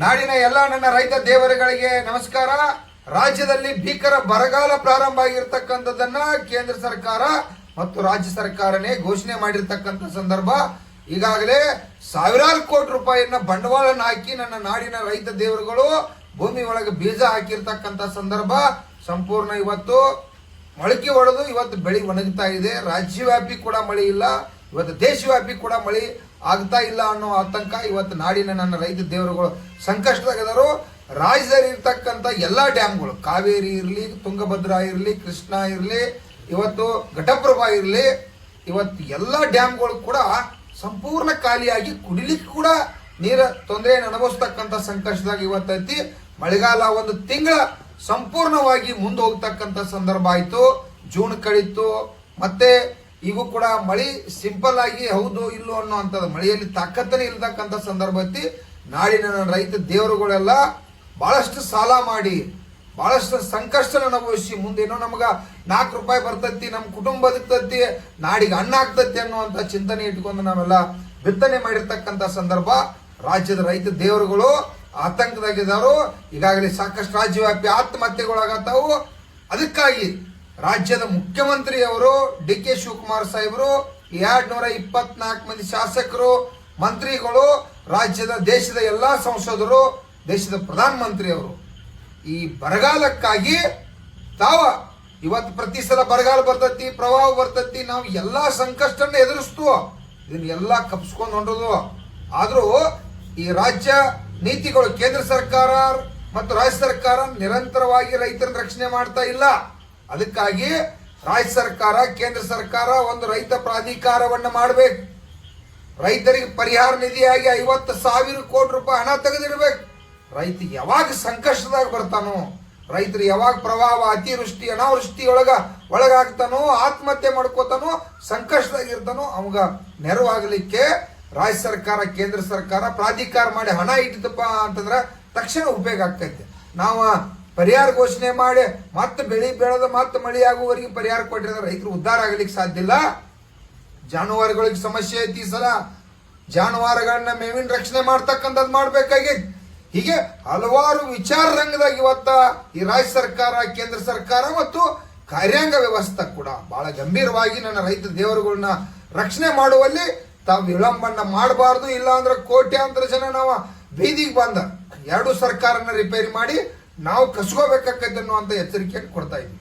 ನಾಡಿನ ಎಲ್ಲ ನನ್ನ ರೈತ ದೇವರುಗಳಿಗೆ ನಮಸ್ಕಾರ. ರಾಜ್ಯದಲ್ಲಿ ಭೀಕರ ಬರಗಾಲ ಪ್ರಾರಂಭ ಆಗಿರ್ತಕ್ಕಂಥದ್ದನ್ನ ಕೇಂದ್ರ ಸರ್ಕಾರ ಮತ್ತು ರಾಜ್ಯ ಸರ್ಕಾರನೇ ಘೋಷಣೆ ಮಾಡಿರ್ತಕ್ಕಂಥ ಸಂದರ್ಭ. ಈಗಾಗಲೇ ಸಾವಿರಾರು ಕೋಟಿ ರೂಪಾಯಿಯನ್ನ ಬಂಡವಾಳನ ಹಾಕಿ ನನ್ನ ನಾಡಿನ ರೈತ ದೇವರುಗಳು ಭೂಮಿ ಒಳಗೆ ಬೀಜ ಹಾಕಿರ್ತಕ್ಕಂಥ ಸಂದರ್ಭ. ಸಂಪೂರ್ಣ ಇವತ್ತು ಮೊಳಕೆ ಹೊಡೆದು ಇವತ್ತು ಬೆಳೆ ಒಣಗ್ತಾ ಇದೆ. ರಾಜ್ಯವ್ಯಾಪಿ ಕೂಡ ಮಳೆ ಇಲ್ಲ, ಇವತ್ತು ದೇಶವ್ಯಾಪಿ ಕೂಡ ಮಳೆ ಆಗ್ತಾ ಇಲ್ಲ ಅನ್ನೋ ಆತಂಕ. ಇವತ್ತು ನಾಡಿನ ನನ್ನ ರೈತ ದೇವರುಗಳು ಸಂಕಷ್ಟದಾಗಿದ್ದರು. ರಾಜ್ಯದಲ್ಲಿ ಇರ್ತಕ್ಕಂಥ ಎಲ್ಲಾ ಡ್ಯಾಮ್ಗಳು, ಕಾವೇರಿ ಇರಲಿ, ತುಂಗಭದ್ರಾ ಇರಲಿ, ಕೃಷ್ಣ ಇರಲಿ, ಇವತ್ತು ಘಟಪ್ರಭಾ ಇರಲಿ, ಇವತ್ತು ಎಲ್ಲಾ ಡ್ಯಾಮ್ಗಳು ಕೂಡ ಸಂಪೂರ್ಣ ಖಾಲಿಯಾಗಿ ಕುಡಿಲಿಕ್ಕೆ ಕೂಡ ನೀರ ತೊಂದರೆಯನ್ನು ಅನುಭವಿಸ್ತಕ್ಕಂಥ ಸಂಕಷ್ಟದಾಗ ಇವತ್ತೈತಿ. ಮಳೆಗಾಲ ಒಂದು ತಿಂಗಳ ಸಂಪೂರ್ಣವಾಗಿ ಮುಂದೆ ಹೋಗ್ತಕ್ಕಂಥ ಸಂದರ್ಭ ಆಯ್ತು. ಜೂನ್ ಕಳೀತು, ಮತ್ತೆ ಈಗೂ ಕೂಡ ಮಳಿ ಸಿಂಪಲ್ ಆಗಿ ಹೌದು ಇಲ್ಲೋ ಅನ್ನೋ ಅಂತದ್ದು ಮಳೆಯಲ್ಲಿ ತಾಕತ್ತನೇ ಇಲ್ತಕ್ಕಂಥ ಸಂದರ್ಭ ಐತಿ. ನಾಡಿನ ರೈತ ದೇವರುಗಳೆಲ್ಲ ಬಹಳಷ್ಟು ಸಾಲ ಮಾಡಿ ಬಹಳಷ್ಟು ಸಂಕಷ್ಟ ಅನುಭವಿಸಿ ಮುಂದೇನೋ ನಮಗ 4 ರೂಪಾಯಿ ಬರ್ತೈತಿ, ನಮ್ಮ ಕುಟುಂಬ ಬದುಕ್ತೈತಿ, ನಾಡಿಗೆ ಅನ್ನ ಆಗ್ತೈತಿ ಅನ್ನುವಂತ ಚಿಂತನೆ ಇಟ್ಕೊಂಡು ನಾವೆಲ್ಲ ಬಿತ್ತನೆ ಮಾಡಿರ್ತಕ್ಕಂಥ ಸಂದರ್ಭ. ರಾಜ್ಯದ ರೈತ ದೇವರುಗಳು ಆತಂಕದಾಗಿದ್ದಾರು. ಈಗಾಗಲೇ ಸಾಕಷ್ಟು ರಾಜ್ಯವ್ಯಾಪಿ ಆತ್ಮಹತ್ಯೆಗಳಾಗತ್ತಾವು. ಅದಕ್ಕಾಗಿ ರಾಜ್ಯದ ಮುಖ್ಯಮಂತ್ರಿ ಅವರು ಡಿ.ಕೆ. ಶಿವಕುಮಾರ್ ಸಾಹೇಬರು, 224 ಮಂದಿ ಶಾಸಕರು, ಮಂತ್ರಿಗಳು, ರಾಜ್ಯದ ದೇಶದ ಎಲ್ಲಾ ಸಂಸದರು, ದೇಶದ ಪ್ರಧಾನ ಮಂತ್ರಿ ಅವರು ಈ ಬರಗಾಲಕ್ಕಾಗಿ ತಾವ ಇವತ್ತು ಪ್ರತಿ ಸಲ ಬರಗಾಲ ಬರ್ತೈತಿ, ಪ್ರವಾಹ ಬರ್ತೈತಿ, ನಾವು ಎಲ್ಲಾ ಸಂಕಷ್ಟನ್ನ ಎದುರಿಸ್ತು, ಇದನ್ನೆಲ್ಲ ಕಪ್ಸ್ಕೊಂಡು ಹೊಂಡೋದು. ಆದ್ರೂ ಈ ರಾಜ್ಯ ನೀತಿಗಳು, ಕೇಂದ್ರ ಸರ್ಕಾರ ಮತ್ತು ರಾಜ್ಯ ಸರ್ಕಾರ ನಿರಂತರವಾಗಿ ರೈತರನ್ನ ರಕ್ಷಣೆ ಮಾಡ್ತಾ ಇಲ್ಲ. ಅದಕ್ಕಾಗಿ ರಾಜ್ಯ ಸರ್ಕಾರ, ಕೇಂದ್ರ ಸರ್ಕಾರ ಒಂದು ರೈತ ಪ್ರಾಧಿಕಾರವನ್ನ ಮಾಡಬೇಕು. ರೈತರಿಗೆ ಪರಿಹಾರ ನಿಧಿಯಾಗಿ 50,000 ಕೋಟಿ ರೂಪಾಯಿ ಹಣ ತೆಗೆದಿಡಬೇಕು. ರೈತ ಯಾವಾಗ ಸಂಕಷ್ಟದಾಗ ಬರ್ತಾನೋ, ರೈತರು ಯಾವಾಗ ಪ್ರವಾಹ, ಅತಿವೃಷ್ಟಿ, ಅನಾವೃಷ್ಟಿ ಒಳಗಾಗ್ತಾನೋ, ಆತ್ಮಹತ್ಯೆ ಮಾಡ್ಕೋತಾನೋ, ಸಂಕಷ್ಟದಾಗಿರ್ತಾನೋ, ಅವಾಗ ನೆರವಾಗಲಿಕ್ಕೆ ರಾಜ್ಯ ಸರ್ಕಾರ, ಕೇಂದ್ರ ಸರ್ಕಾರ ಪ್ರಾಧಿಕಾರ ಮಾಡಿ ಹಣ ಇಟ್ಟಿದ್ದಪ್ಪ ಅಂತಂದ್ರೆ ತಕ್ಷಣ ಉಪಯೋಗ ಆಗ್ತೈತೆ. ನಾವು ಪರಿಹಾರ ಘೋಷಣೆ ಮಾಡಿ ಮತ್ತೆ ಬೆಳೆ ಬೆಳೆದ ಮತ್ತೆ ಮಳೆ ಆಗುವವರೆಗೆ ಪರಿಹಾರ ಕೊಟ್ಟಿದ್ರೆ ರೈತರು ಉದ್ಧಾರ ಆಗ್ಲಿಕ್ಕೆ ಸಾಧ್ಯ ಇಲ್ಲ. ಜಾನುವಾರುಗಳಿಗೆ ಸಮಸ್ಯೆ ಐತಿ. ಈ ಸಲ ಜಾನುವಾರುಗಳನ್ನ ಮೇವಿನ ರಕ್ಷಣೆ ಮಾಡ್ತಕ್ಕಂಥದ್ದು ಮಾಡ್ಬೇಕಾಗೈತಿ. ಹೀಗೆ ಹಲವಾರು ವಿಚಾರ ರಂಗದಾಗ ಇವತ್ತ ಈ ರಾಜ್ಯ ಸರ್ಕಾರ, ಕೇಂದ್ರ ಸರ್ಕಾರ ಮತ್ತು ಕಾರ್ಯಾಂಗ ವ್ಯವಸ್ಥೆ ಕೂಡ ಬಹಳ ಗಂಭೀರವಾಗಿ ನನ್ನ ರೈತ ದೇವರುಗಳನ್ನ ರಕ್ಷಣೆ ಮಾಡುವಲ್ಲಿ ತಾವು ವಿಳಂಬನ ಮಾಡಬಾರ್ದು. ಇಲ್ಲ ಅಂದ್ರೆ ಕೋಟ್ಯಾಂತರ ಜನ ನಾವು ಬೀದಿಗೆ ಬಂದ 2 ಸರ್ಕಾರನ ರಿಪೇರಿ ಮಾಡಿ ನಾವು ಕಸ್ಕೋಬೇಕಾಗತ್ತೆ ಅನ್ನುವಂತ ಎಚ್ಚರಿಕೆಯನ್ನು ಕೊಡ್ತಾ ಇದ್ವಿ.